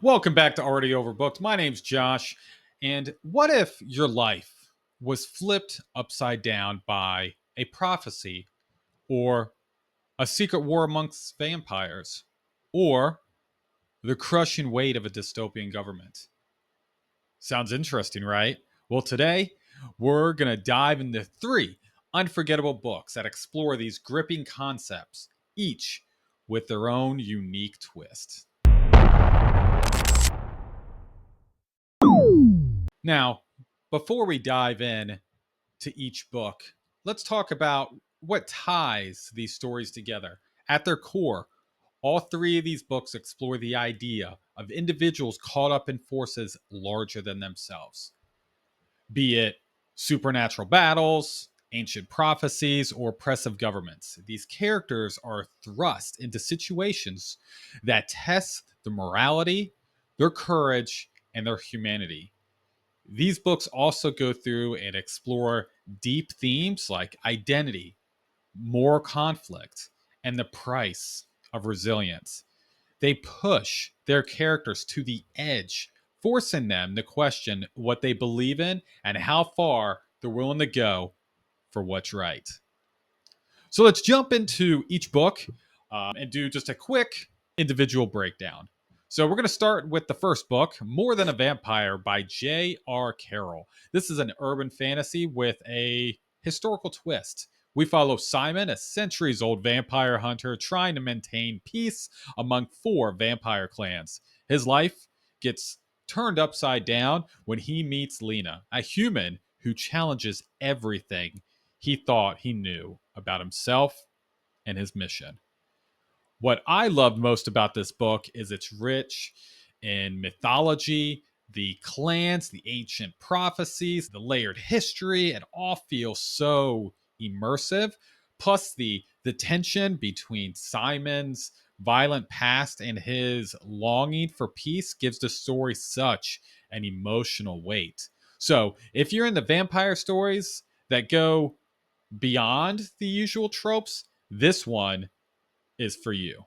Welcome back to Already Overbooked. My name's Josh. And what if your life was flipped upside down by a prophecy or a secret war amongst vampires or the crushing weight of a dystopian government? Sounds interesting, right? Well, today we're going to dive into three unforgettable books that explore these gripping concepts, each with their own unique twist. Now, before we dive in to each book, let's talk about what ties these stories together. At their core, all three of these books explore the idea of individuals caught up in forces larger than themselves, be it supernatural battles, ancient prophecies, or oppressive governments. These characters are thrust into situations that test their morality, their courage, and their humanity. These books also go through and explore deep themes like identity, moral conflict, and the price of resilience. They push their characters to the edge, forcing them to question what they believe in and how far they're willing to go for what's right. So let's jump into each book and do just a quick individual breakdown. So we're going to start with the first book, More Than a Vampire by J.R. Carrel. This is an urban fantasy with a historical twist. We follow Simon, a centuries old vampire hunter trying to maintain peace among four vampire clans. His life gets turned upside down when he meets Lena, a human who challenges everything he thought he knew about himself and his mission. What I loved most about this book is it's rich in mythology, the clans, the ancient prophecies, the layered history. It all feels so immersive. Plus the tension between Simon's violent past and his longing for peace gives the story such an emotional weight. So, if you're into vampire stories that go beyond the usual tropes, this one is for you.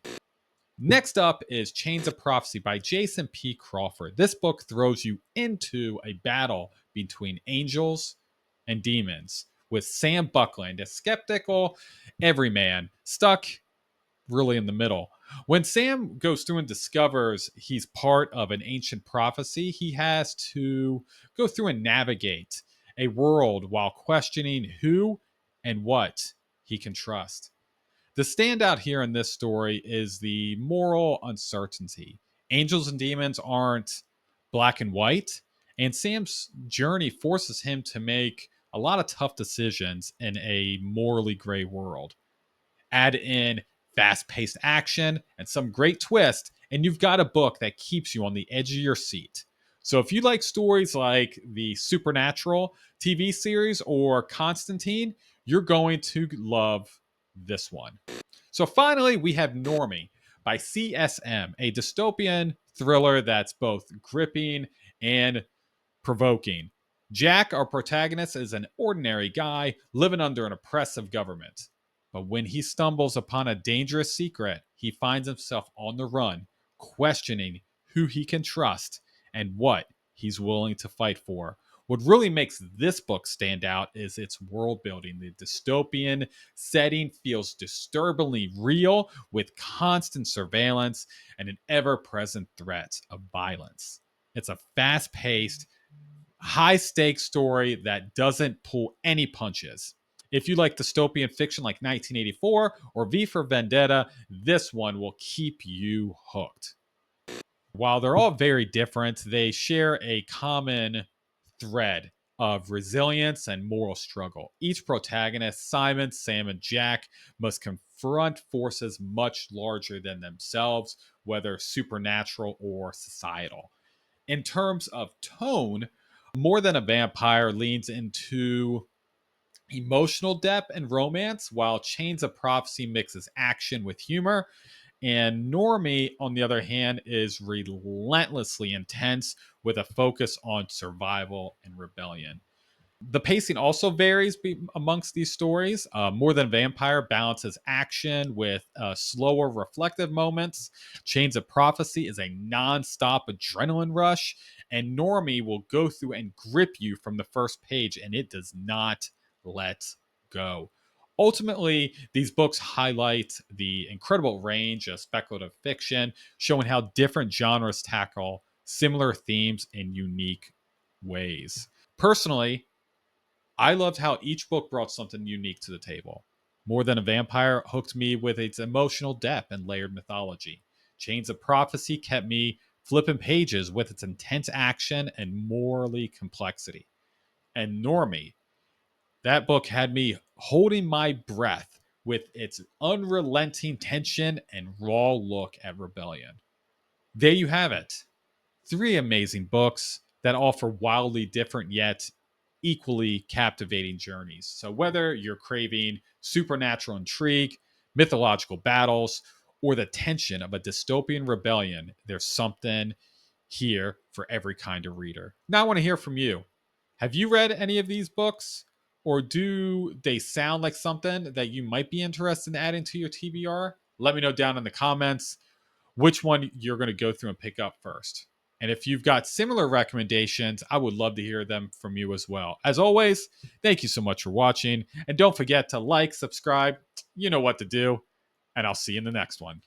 Next up is Chains of Prophecy by Jason P. Crawford. This book throws you into a battle between angels and demons with Sam Buckland, a skeptical everyman stuck really in the middle. When Sam goes through and discovers he's part of an ancient prophecy, he has to go through and navigate a world while questioning who and what he can trust. The standout here in this story is the moral uncertainty. Angels and demons aren't black and white, and Sam's journey forces him to make a lot of tough decisions in a morally gray world. Add in fast paced action and some great twist, and you've got a book that keeps you on the edge of your seat. So if you like stories like the Supernatural TV series or Constantine, you're going to love this one. So finally, we have Normie by C.S.M, a dystopian thriller that's both gripping and provoking. Jack, our protagonist, is an ordinary guy living under an oppressive government. But when he stumbles upon a dangerous secret, he finds himself on the run, questioning who he can trust and what he's willing to fight for. What really makes this book stand out is its world building. The dystopian setting feels disturbingly real with constant surveillance and an ever present threat of violence. It's a fast paced, high stakes story that doesn't pull any punches. If you like dystopian fiction like 1984 or V for Vendetta, this one will keep you hooked. While they're all very different, they share a common thread of resilience and moral struggle. Each protagonist, Simon, Sam, and Jack, must confront forces much larger than themselves, whether supernatural or societal. In terms of tone, More Than a Vampire leans into emotional depth and romance, while Chains of Prophecy mixes action with humor. And Normie, on the other hand, is relentlessly intense with a focus on survival and rebellion. The pacing also varies amongst these stories. More Than a Vampire balances action with slower, reflective moments. Chains of Prophecy is a non-stop adrenaline rush, and Normie will go through and grip you from the first page, and it does not let go. Ultimately, these books highlight the incredible range of speculative fiction, showing how different genres tackle similar themes in unique ways. Personally, I loved how each book brought something unique to the table. More Than a Vampire hooked me with its emotional depth and layered mythology. Chains of Prophecy kept me flipping pages with its intense action and morally complexity. And Normie, that book had me holding my breath with its unrelenting tension and raw look at rebellion. There you have it. Three amazing books that offer wildly different yet equally captivating journeys. So, whether you're craving supernatural intrigue, mythological battles, or the tension of a dystopian rebellion, there's something here for every kind of reader. Now, I want to hear from you. Have you read any of these books? Or do they sound like something that you might be interested in adding to your TBR? Let me know down in the comments which one you're going to go through and pick up first. And if you've got similar recommendations, I would love to hear them from you as well. As always, thank you so much for watching. And don't forget to like, subscribe. You know what to do. And I'll see you in the next one.